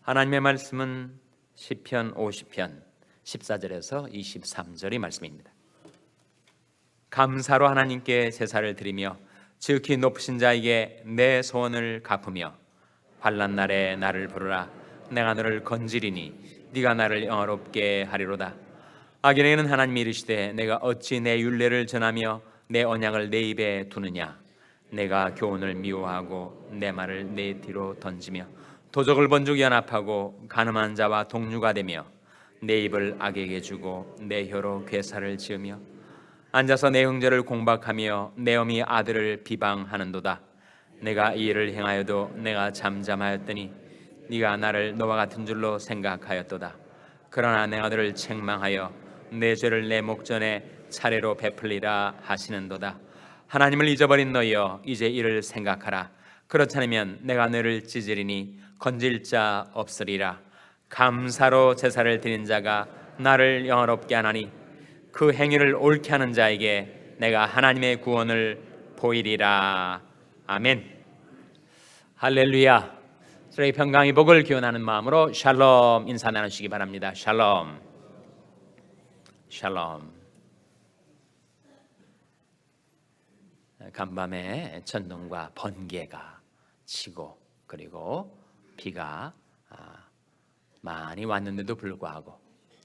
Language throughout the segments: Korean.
하나님의 말씀은 시편 50편 14절에서 23절의 말씀입니다. 감사로 하나님께 제사를 드리며 지극히 높으신 자에게 내 소원을 갚으며 환난 날에 나를 부르라. 내가 너를 건지리니 네가 나를 영화롭게 하리로다. 악인에게는 하나님이 이르시되 내가 어찌 내 율례를 전하며 내 언약을 내 입에 두느냐. 내가 교훈을 미워하고 내 말을 내 뒤로 던지며 도적을 번죽 연합하고 가늠한 자와 동류가 되며 내 입을 악에게 주고 내 혀로 괴사를 지으며 앉아서 내 형제를 공박하며 내 어미 아들을 비방하는도다. 내가 이 일을 행하여도 내가 잠잠하였더니 네가 나를 너와 같은 줄로 생각하였도다. 그러나 내가 너를 책망하여 내 죄를 내 목전에 차례로 베풀리라 하시는도다. 하나님을 잊어버린 너희여, 이제 이를 생각하라. 그렇지 않으면 내가 너를 찢으리니 건질 자 없으리라. 감사로 제사를 드린 자가 나를 영화롭게 하나니 그 행위를 옳게 하는 자에게 내가 하나님의 구원을 보이리라. 아멘. 할렐루야. 저희 평강의 복을 기원하는 마음으로 샬롬 인사 나누시기 바랍니다. 샬롬. 샬롬. 간밤에 천둥과 번개가 치고 그리고 비가 많이 왔는데도 불구하고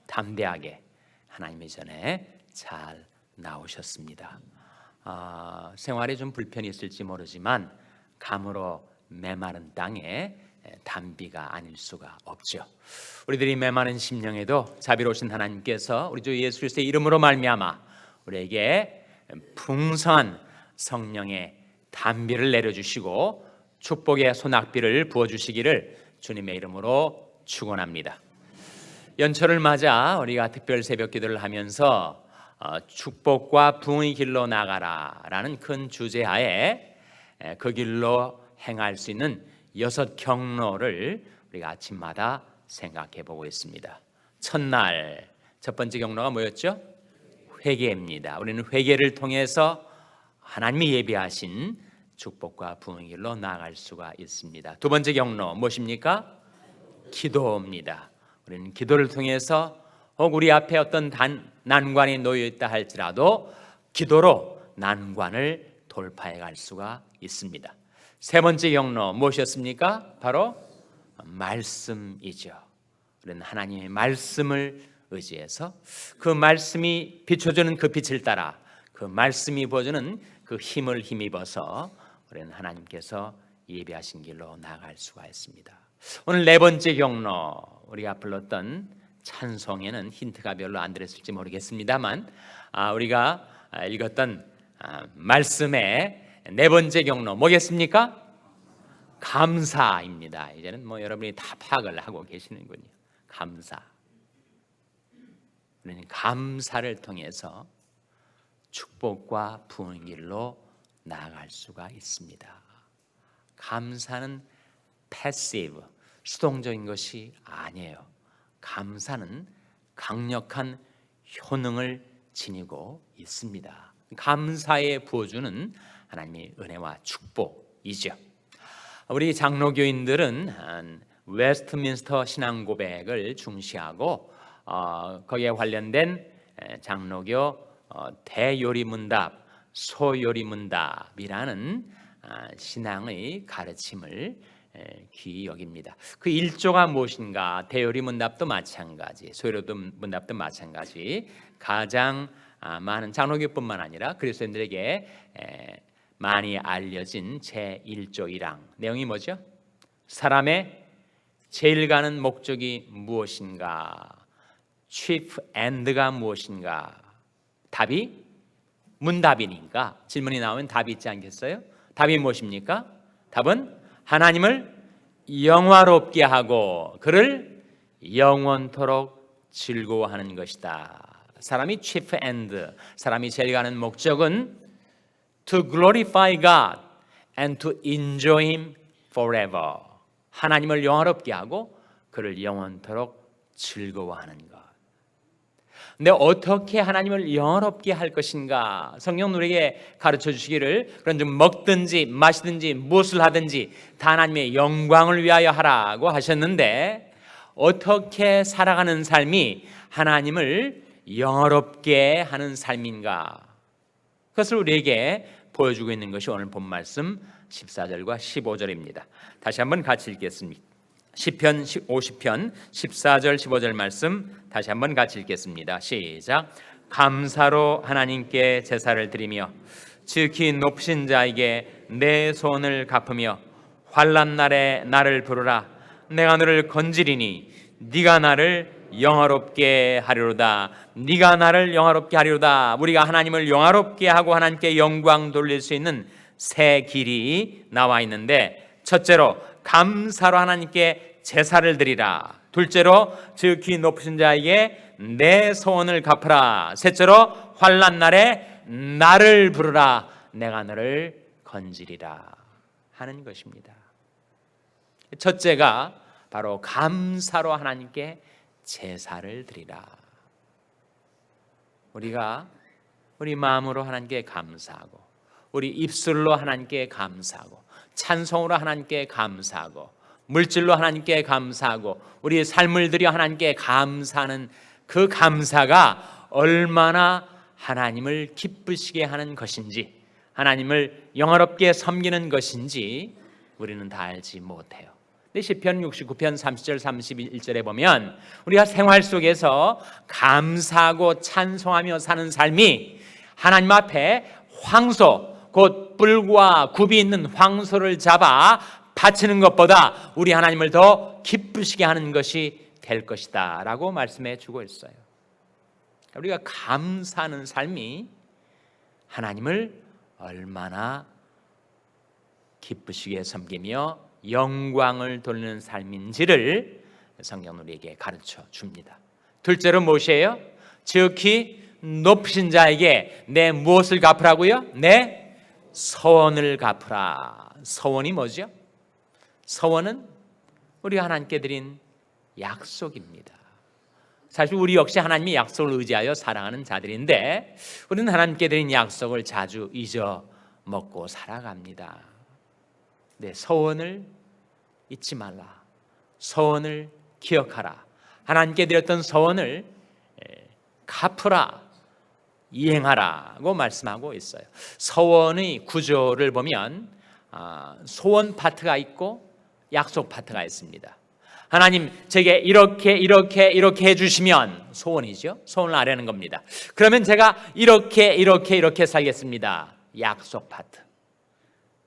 담대하게 하나님의 전에 잘 나오셨습니다. 생활에 좀 불편이 있을지 모르지만 감으로 메마른 땅에 단비가 아닐 수가 없죠. 우리들이 메마른 심령에도 자비로우신 하나님께서 우리 주 예수 그리스도의 이름으로 말미암아 우리에게 풍성한 성령의 단비를 내려주시고 축복의 소낙비를 부어주시기를 주님의 이름으로 축원합니다. 연초를 맞아 우리가 특별 새벽 기도를 하면서 축복과 부흥의 길로 나가라라는 큰 주제하에 그 길로 행할 수 있는 6 경로를 우리가 아침마다 생각해 보고 있습니다. 첫날 첫 번째 경로가 뭐였죠? 회개입니다. 우리는 회개를 통해서 하나님이 예비하신 축복과 부흥의 길로 나아갈 수가 있습니다. 두 번째 경로 무엇입니까? 기도입니다. 우리는 기도를 통해서 혹 우리 앞에 어떤 난관이 놓여 있다 할지라도 기도로 난관을 돌파해 갈 수가 있습니다. 세 번째 경로 무엇이었습니까? 바로 말씀이죠. 우리는 하나님의 말씀을 의지해서 그 말씀이 비춰주는 그 빛을 따라 그 말씀이 보여주는 그 힘을 힘입어서 우리는 하나님께서 예비하신 길로 나아갈 수가 있습니다. 오늘 네 번째 경로, 우리가 불렀던 찬송에는 힌트가 별로 안 들었을지 모르겠습니다만 우리가 읽었던 말씀의 네 번째 경로 뭐겠습니까? 감사입니다. 이제는 여러분이 다 파악을 하고 계시는군요. 감사. 우리는 감사를 통해서 축복과 부흥의 길로 나아갈 수가 있습니다. 감사는 패시브, 수동적인 것이 아니에요. 감사는 강력한 효능을 지니고 있습니다. 감사에 부어주는 하나님의 은혜와 축복이죠. 우리 장로교인들은 웨스트민스터 신앙고백을 중시하고 거기에 관련된 장로교 대요리문답, 소요리문답이라는 신앙의 가르침을 귀히 여깁니다. 그 1조가 무엇인가? 대요리문답도 마찬가지, 소요리문답도 마찬가지. 가장 많은 장로교뿐만 아니라 그리스도인들에게 많이 알려진 제1조 1항 내용이 뭐죠? 사람의 제일 가는 목적이 무엇인가? chief end가 무엇인가? 답이 문답이니까 질문이 나오면 답이 있지 않겠어요? 답이 무엇입니까? 답은 하나님을 영화롭게 하고 그를 영원토록 즐거워하는 것이다. 사람이 chief end, 사람이 제일 가는 목적은 to glorify God and to enjoy Him forever. 하나님을 영화롭게 하고 그를 영원토록 즐거워하는 것. 근데 어떻게 하나님을 영화롭게 할 것인가? 성령 우리에게 가르쳐 주시기를 그런 좀 먹든지 마시든지 무엇을 하든지 다 하나님의 영광을 위하여 하라고 하셨는데 어떻게 살아가는 삶이 하나님을 영화롭게 하는 삶인가, 그것을 우리에게 보여주고 있는 것이 오늘 본 말씀 14절과 15절입니다. 다시 한번 같이 읽겠습니다. 시편 50편 14절 15절 말씀 다시 한번 같이 읽겠습니다. 시작. 감사로 하나님께 제사를 드리며 지극히 높으신 자에게 내 소원을 갚으며 환난 날에 나를 부르라. 내가 너를 건지리니 네가 나를 영화롭게 하리로다. 네가 나를 영화롭게 하리로다. 우리가 하나님을 영화롭게 하고 하나님께 영광 돌릴 수 있는 세 길이 나와 있는데, 첫째로 감사로 하나님께 제사를 드리라. 둘째로 지극히 높으신 자에게 내 소원을 갚으라. 셋째로 환난 날에 나를 부르라. 내가 너를 건지리라 하는 것입니다. 첫째가 바로 감사로 하나님께 제사를 드리라. 우리가 우리 마음으로 하나님께 감사하고, 우리 입술로 하나님께 감사하고, 찬송으로 하나님께 감사하고, 물질로 하나님께 감사하고, 우리의 삶을 들여 하나님께 감사하는 그 감사가 얼마나 하나님을 기쁘시게 하는 것인지, 하나님을 영화롭게 섬기는 것인지 우리는 다 알지 못해요. 근데 시편 69편 30절 31절에 보면 우리가 생활 속에서 감사하고 찬송하며 사는 삶이 하나님 앞에 황소, 곧 뿔과 굽이 있는 황소를 잡아 바치는 것보다 우리 하나님을 더 기쁘시게 하는 것이 될 것이다 라고 말씀해 주고 있어요. 우리가 감사하는 삶이 하나님을 얼마나 기쁘시게 섬기며 영광을 돌리는 삶인지를 성경은 우리에게 가르쳐 줍니다. 둘째로 무엇이에요? 지극히 높으신 자에게 내 무엇을 갚으라고요? 내 서원을 갚으라. 서원이 뭐죠? 서원은 우리가 하나님께 드린 약속입니다. 사실 우리 역시 하나님의 약속을 의지하여 살아가는 자들인데, 우리는 하나님께 드린 약속을 자주 잊어먹고 살아갑니다. 네, 서원을 잊지 말라. 서원을 기억하라. 하나님께 드렸던 서원을 갚으라, 이행하라고 말씀하고 있어요. 서원의 구조를 보면 소원 파트가 있고 약속 파트가 있습니다. 하나님 제게 이렇게 해주시면 소원이죠. 소원을 아뢰는 겁니다. 그러면 제가 이렇게 살겠습니다. 약속 파트.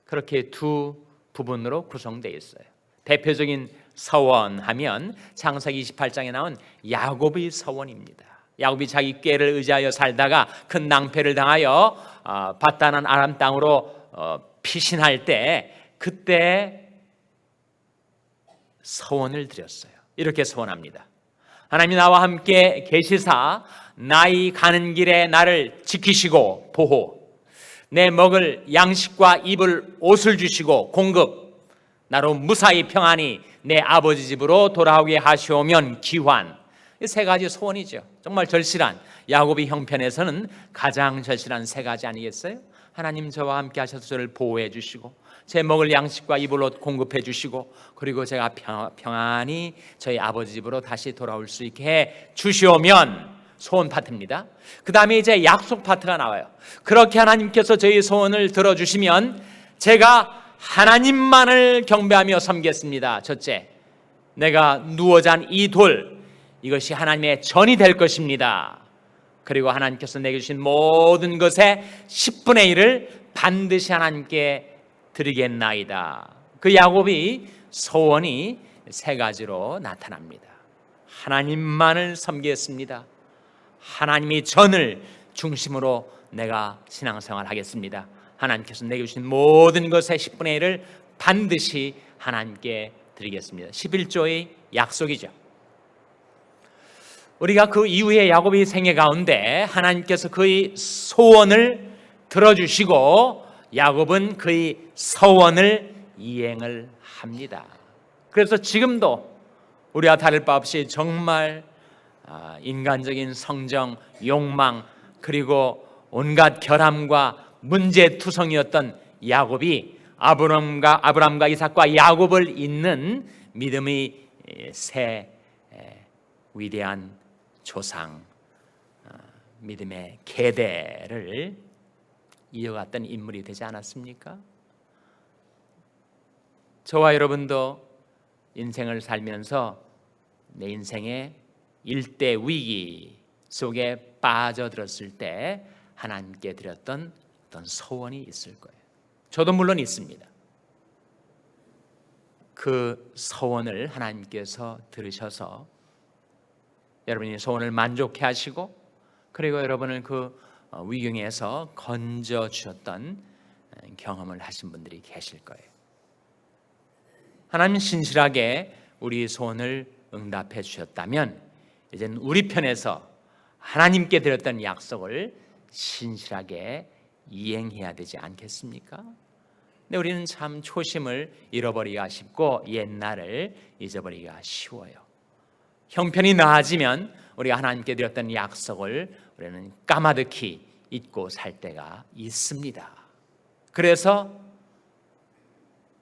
그렇게 두 부분으로 구성되어 있어요. 대표적인 서원하면 창세기 28장에 나온 야곱의 서원입니다. 야곱이 자기 꾀를 의지하여 살다가 큰 낭패를 당하여 바다난 아람 땅으로 피신할 때, 그때 서원을 드렸어요. 이렇게 서원합니다. 하나님이 나와 함께 계시사 나의 가는 길에 나를 지키시고 보호, 내 먹을 양식과 입을 옷을 주시고 공급, 나로 무사히 평안히 내 아버지 집으로 돌아오게 하시오면 기환. 이 세 가지 소원이죠. 정말 절실한, 야곱의 형편에서는 가장 절실한 세 가지 아니겠어요? 하나님 저와 함께 하셔서 저를 보호해 주시고, 제 먹을 양식과 입을 옷 공급해 주시고, 그리고 제가 평안히 저희 아버지 집으로 다시 돌아올 수 있게 해 주시오면 소원 파트입니다. 그 다음에 이제 약속 파트가 나와요. 그렇게 하나님께서 저희 소원을 들어주시면 제가 하나님만을 경배하며 섬겠습니다. 첫째, 내가 누워 잔 이 돌, 이것이 하나님의 전이 될 것입니다. 그리고 하나님께서 내게 주신 모든 것의 10분의 1을 반드시 하나님께 드리겠나이다. 그 야곱이 소원이 세 가지로 나타납니다. 하나님만을 섬기겠습니다. 하나님의 전을 중심으로 내가 신앙생활 하겠습니다. 하나님께서 내게 주신 모든 것의 10분의 1을 반드시 하나님께 드리겠습니다. 11조의 약속이죠. 우리가 그 이후에 야곱의 생애 가운데 하나님께서 그의 소원을 들어주시고 야곱은 그의 서원을 이행을 합니다. 그래서 지금도 우리와 다를 바 없이 정말 인간적인 성정, 욕망, 그리고 온갖 결함과 문제투성이었던 야곱이 아브람과 이삭과 야곱을 잇는 믿음의 새 위대한 조상, 믿음의 계대를 이어갔던 인물이 되지 않았습니까? 저와 여러분도 인생을 살면서 내 인생의 일대 위기 속에 빠져들었을 때 하나님께 드렸던 어떤 소원이 있을 거예요. 저도 물론 있습니다. 그 소원을 하나님께서 들으셔서 여러분이 소원을 만족해 하시고, 그리고 여러분을 그 위경에서 건져 주셨던 경험을 하신 분들이 계실 거예요. 하나님 신실하게 우리 소원을 응답해 주셨다면 이제는 우리 편에서 하나님께 드렸던 약속을 신실하게 이행해야 되지 않겠습니까? 근데 우리는 참 초심을 잃어버리기가 쉽고 옛날을 잊어버리기가 쉬워요. 형편이 나아지면 우리가 하나님께 드렸던 약속을 우리는 까마득히 잊고 살 때가 있습니다. 그래서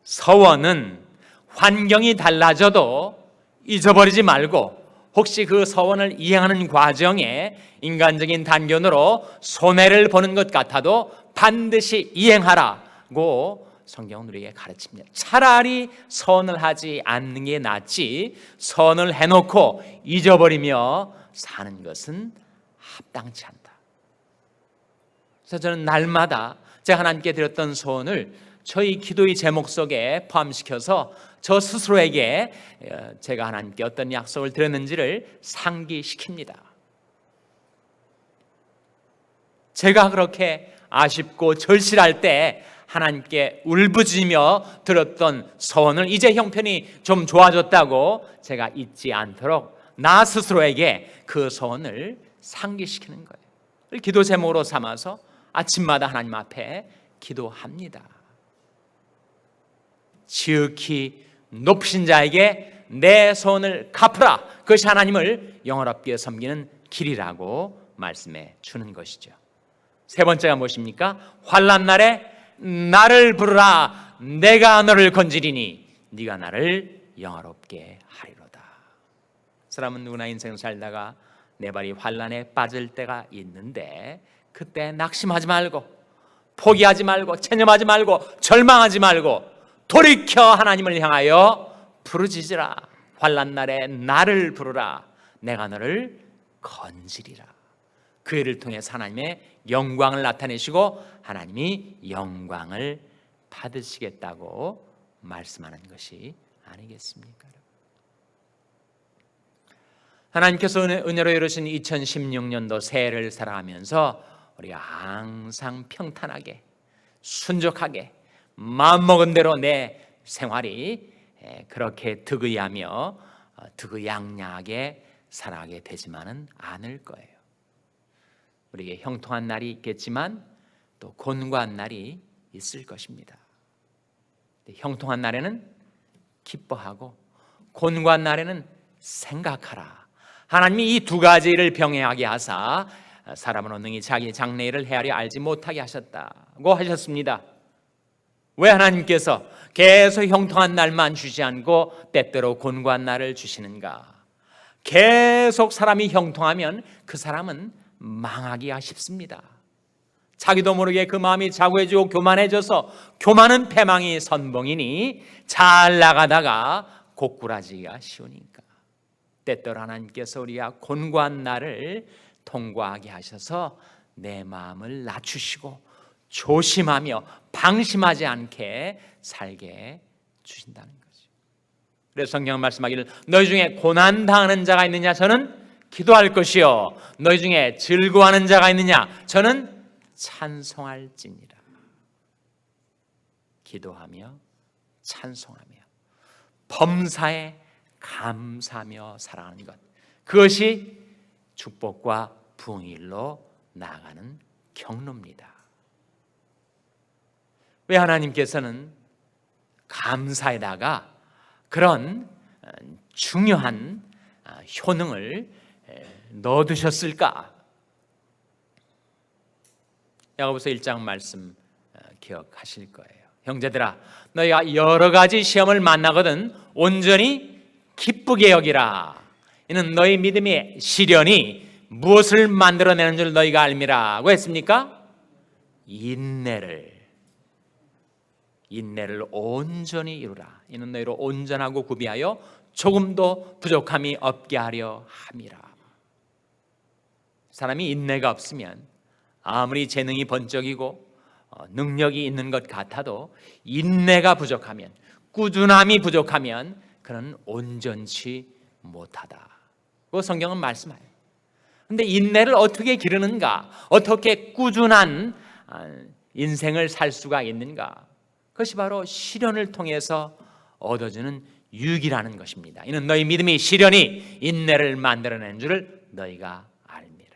서원은 환경이 달라져도 잊어버리지 말고, 혹시 그 서원을 이행하는 과정에 인간적인 단견으로 손해를 보는 것 같아도 반드시 이행하라고 성경은 우리에게 가르칩니다. 차라리 선을 하지 않는 게 낫지 선을 해놓고 잊어버리며 사는 것은 합당치 않다. 그래서 저는 날마다 제가 하나님께 드렸던 소원을 저희 기도의 제목 속에 포함시켜서 저 스스로에게 제가 하나님께 어떤 약속을 드렸는지를 상기시킵니다. 제가 그렇게 아쉽고 절실할 때 하나님께 울부짖으며 들었던 소원을 이제 형편이 좀 좋아졌다고 제가 잊지 않도록 나 스스로에게 그 소원을 상기시키는 거예요. 기도 제목으로 삼아서 아침마다 하나님 앞에 기도합니다. 지극히 높으신 자에게 내 소원을 갚으라. 그것이 하나님을 영원롭게 섬기는 길이라고 말씀해 주는 것이죠. 세 번째가 무엇입니까? 환난 날에 나를 부르라. 내가 너를 건지리니 네가 나를 영화롭게 하리로다. 사람은 누구나 인생을 살다가 내 발이 환난에 빠질 때가 있는데 그때 낙심하지 말고, 포기하지 말고, 체념하지 말고, 절망하지 말고 돌이켜 하나님을 향하여 부르짖으라. 환난 날에 나를 부르라. 내가 너를 건지리라. 그 일을 통해서 하나님의 영광을 나타내시고 하나님이 영광을 받으시겠다고 말씀하는 것이 아니겠습니까? 하나님께서 은혜로 이루신 2016년도 새해를 살아가면서 우리가 항상 평탄하게, 순적하게, 마음먹은 대로 내 생활이 그렇게 득의하며 득의양양하게 살아가게 되지만은 않을 거예요. 우리에게 형통한 날이 있겠지만 또 곤고한 날이 있을 것입니다. 형통한 날에는 기뻐하고 곤고한 날에는 생각하라. 하나님이 이 두 가지를 병행하게 하사 사람은 능히 자기 장래일을 헤아려 알지 못하게 하셨다고 하셨습니다. 왜 하나님께서 계속 형통한 날만 주지 않고 때때로 곤고한 날을 주시는가? 계속 사람이 형통하면 그 사람은 망하기가 쉽습니다. 자기도 모르게 그 마음이 자고해지고 교만해져서 교만은 패망이 선봉이니 잘 나가다가 고꾸라지기가 쉬우니까 때때로 하나님께서 우리가 곤고한 날을 통과하게 하셔서 내 마음을 낮추시고 조심하며 방심하지 않게 살게 주신다는 거죠. 그래서 성경은 말씀하기를 너희 중에 고난당하는 자가 있느냐 저는 기도할 것이요 너희 중에 즐거워하는 자가 있느냐 저는 찬송할지니라. 기도하며 찬송하며 범사에 감사하며 살아가는 것, 그것이 축복과 부흥일로 나아가는 경로입니다. 왜 하나님께서는 감사에다가 그런 중요한 효능을 넣어두셨을까? 야고보서 1장 말씀 기억하실 거예요. 형제들아 너희가 여러 가지 시험을 만나거든 온전히 기쁘게 여기라. 이는 너희 믿음의 시련이 무엇을 만들어내는 줄 너희가 알미라고 했습니까? 인내를 온전히 이루라. 이는 너희로 온전하고 구비하여 조금도 부족함이 없게 하려 함이라. 사람이 인내가 없으면 아무리 재능이 번쩍이고 능력이 있는 것 같아도 인내가 부족하면, 꾸준함이 부족하면 그는 온전치 못하다. 그 성경은 말씀해요. 그런데 인내를 어떻게 기르는가? 어떻게 꾸준한 인생을 살 수가 있는가? 그것이 바로 시련을 통해서 얻어지는 유익이라는 것입니다. 이는 너희 믿음의 시련이 인내를 만들어낸 줄을 너희가 알미라.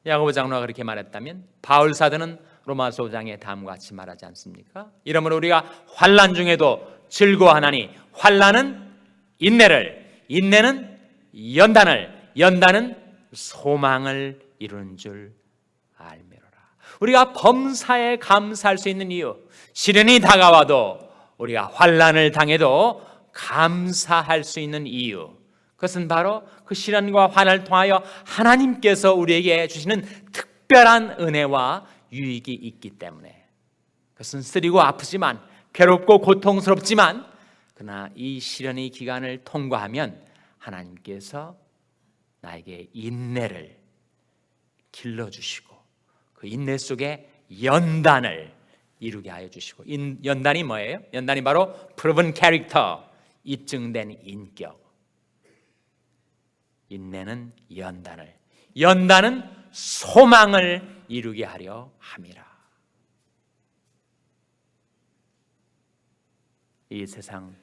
야고보 장로가 그렇게 말했다면 바울 사도는 로마서 5장에 다음과 같이 말하지 않습니까? 이러므로 우리가 환난 중에도 즐거워하나니 환난은 인내를, 인내는 연단을, 연단은 소망을 이루는 줄 알미로라. 우리가 범사에 감사할 수 있는 이유, 시련이 다가와도 우리가 환난을 당해도 감사할 수 있는 이유, 그것은 바로 그 시련과 환난을 통하여 하나님께서 우리에게 주시는 특별한 은혜와 유익이 있기 때문에. 그것은 쓰리고 아프지만, 괴롭고 고통스럽지만, 그러나 이 시련의 기간을 통과하면 하나님께서 나에게 인내를 길러주시고 그 인내 속에 연단을 이루게 하여 주시고, 연단이 뭐예요? 연단이 바로 proven character, 입증된 인격. 인내는 연단을, 연단은 소망을 이루게 하려 함이라. 이 세상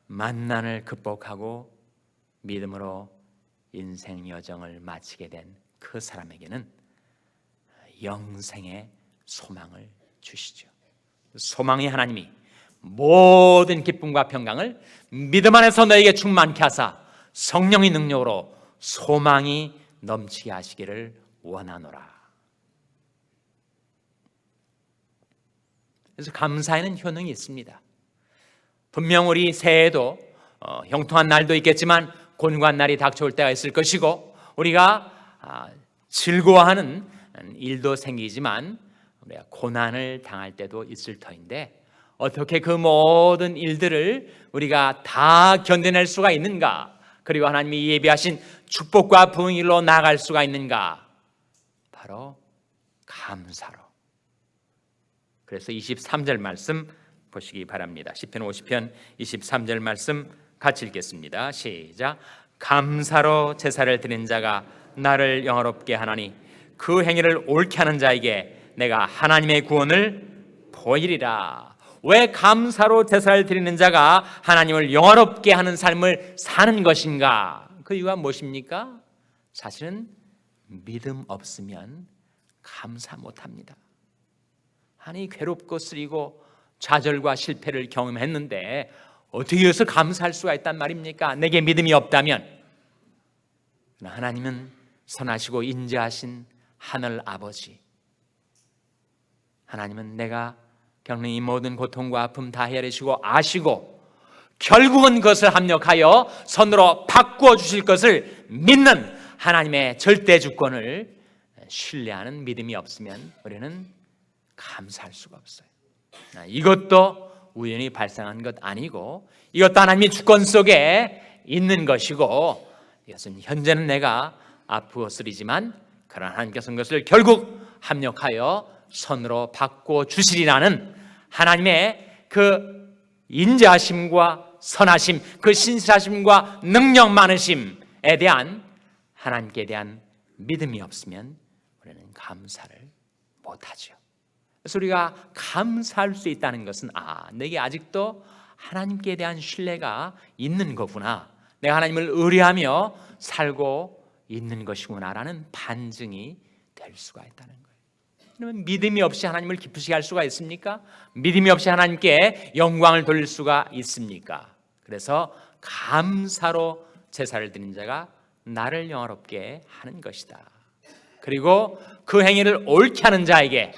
만난을 극복하고 믿음으로 인생 여정을 마치게 된 그 사람에게는 영생의 소망을 주시죠. 소망의 하나님이 모든 기쁨과 평강을 믿음 안에서 너에게 충만케 하사 성령의 능력으로 소망이 넘치게 하시기를 원하노라. 그래서 감사에는 효능이 있습니다. 분명 우리 새해에도 형통한 날도 있겠지만 곤고한 날이 닥쳐올 때가 있을 것이고, 우리가 즐거워하는 일도 생기지만 우리가 고난을 당할 때도 있을 터인데, 어떻게 그 모든 일들을 우리가 다 견뎌낼 수가 있는가? 그리고 하나님이 예비하신 축복과 부흥일로 나아갈 수가 있는가? 바로 감사로. 그래서 23절 말씀 보시기 바랍니다. 시편 50편 23절 말씀 같이 읽겠습니다. 시작. 감사로 제사를 드리는 자가 나를 영화롭게 하나니 그 행위를 옳게 하는 자에게 내가 하나님의 구원을 보이리라. 왜 감사로 제사를 드리는 자가 하나님을 영화롭게 하는 삶을 사는 것인가? 그 이유가 무엇입니까? 사실은 믿음 없으면 감사 못합니다. 아니, 괴롭고 쓰리고 좌절과 실패를 경험했는데 어떻게 해서 감사할 수가 있단 말입니까? 내게 믿음이 없다면. 하나님은 선하시고 인자하신 하늘 아버지, 하나님은 내가 겪는 이 모든 고통과 아픔 다 헤아리시고 아시고 결국은 그것을 합력하여 선으로 바꾸어 주실 것을 믿는 하나님의 절대 주권을 신뢰하는 믿음이 없으면 우리는 감사할 수가 없어요. 이것도 우연히 발생한 것 아니고, 이것도 하나님의 주권 속에 있는 것이고, 이것은 현재는 내가 아프고 쓰리지만 그러나 하나님께서는 것을 결국 합력하여 선으로 바꾸어 주시리라는 하나님의 그 인자하심과 선하심, 그 신실하심과 능력 많으심에 대한 하나님께 대한 믿음이 없으면 우리는 감사를 못하죠. 그래서 우리가 감사할 수 있다는 것은 내게 아직도 하나님께 대한 신뢰가 있는 거구나, 내가 하나님을 의뢰하며 살고 있는 것이구나라는 반증이 될 수가 있다는 거예요. 그러면 믿음이 없이 하나님을 기쁘시게 할 수가 있습니까? 믿음이 없이 하나님께 영광을 돌릴 수가 있습니까? 그래서 감사로 제사를 드린 자가 나를 영화롭게 하는 것이다. 그리고 그 행위를 옳게 하는 자에게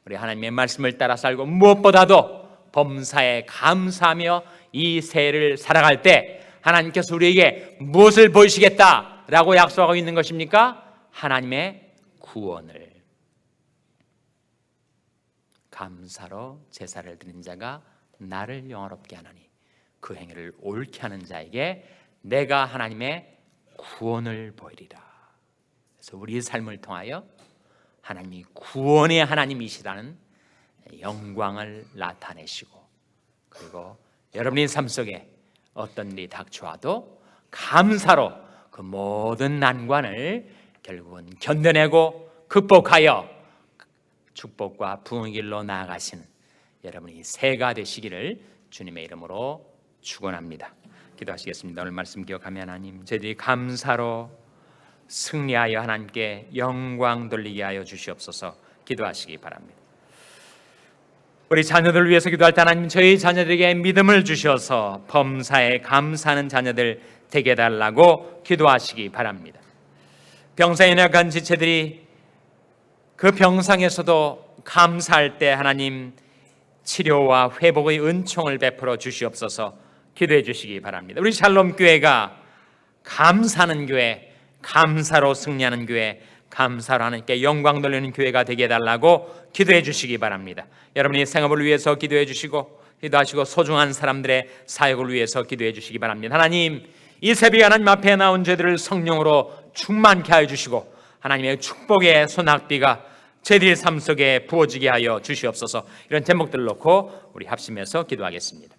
우리 하나님의 말씀을 따라 살고 무엇보다도 범사에 감사하며 이 새해를 살아갈 때 하나님께서 우리에게 무엇을 보이시겠다라고 약속하고 있는 것입니까? 하나님의 구원을. 감사로 제사를 드린 자가 나를 영화롭게 하나니 그 행위를 옳게 하는 자에게 내가 하나님의 구원을 보이리라. 그래서 우리의 삶을 통하여 하나님이 구원의 하나님이시라는 영광을 나타내시고, 그리고 여러분의 삶 속에 어떤 일이 닥쳐와도 감사로 그 모든 난관을 결국은 견뎌내고 극복하여 축복과 부흥의 길로 나아가시는 여러분이 새해가 되시기를 주님의 이름으로 축원합니다. 기도하시겠습니다. 오늘 말씀 기억하며 하나님, 저희들이 감사로 승리하여 하나님께 영광 돌리게 하여 주시옵소서. 기도하시기 바랍니다. 우리 자녀들을 위해서 기도할 때 하나님, 저희 자녀들에게 믿음을 주셔서 범사에 감사하는 자녀들 되게 해달라고 기도하시기 바랍니다. 병상에 약한 지체들이 그 병상에서도 감사할 때 하나님 치료와 회복의 은총을 베풀어 주시옵소서. 기도해 주시기 바랍니다. 우리 샬롬 교회가 감사하는 교회, 감사로 승리하는 교회, 감사로 하나님께 영광 돌리는 교회가 되게 해달라고 기도해 주시기 바랍니다. 여러분의 생업을 위해서 기도해 주시고, 기도하시고 소중한 사람들의 사역을 위해서 기도해 주시기 바랍니다. 하나님, 이 새벽에 하나님 앞에 나온 저희들을 성령으로 충만케 하여 주시고 하나님의 축복의 소낙비가 저희들의 삶 속에 부어지게 하여 주시옵소서. 이런 제목들을 놓고 우리 합심해서 기도하겠습니다.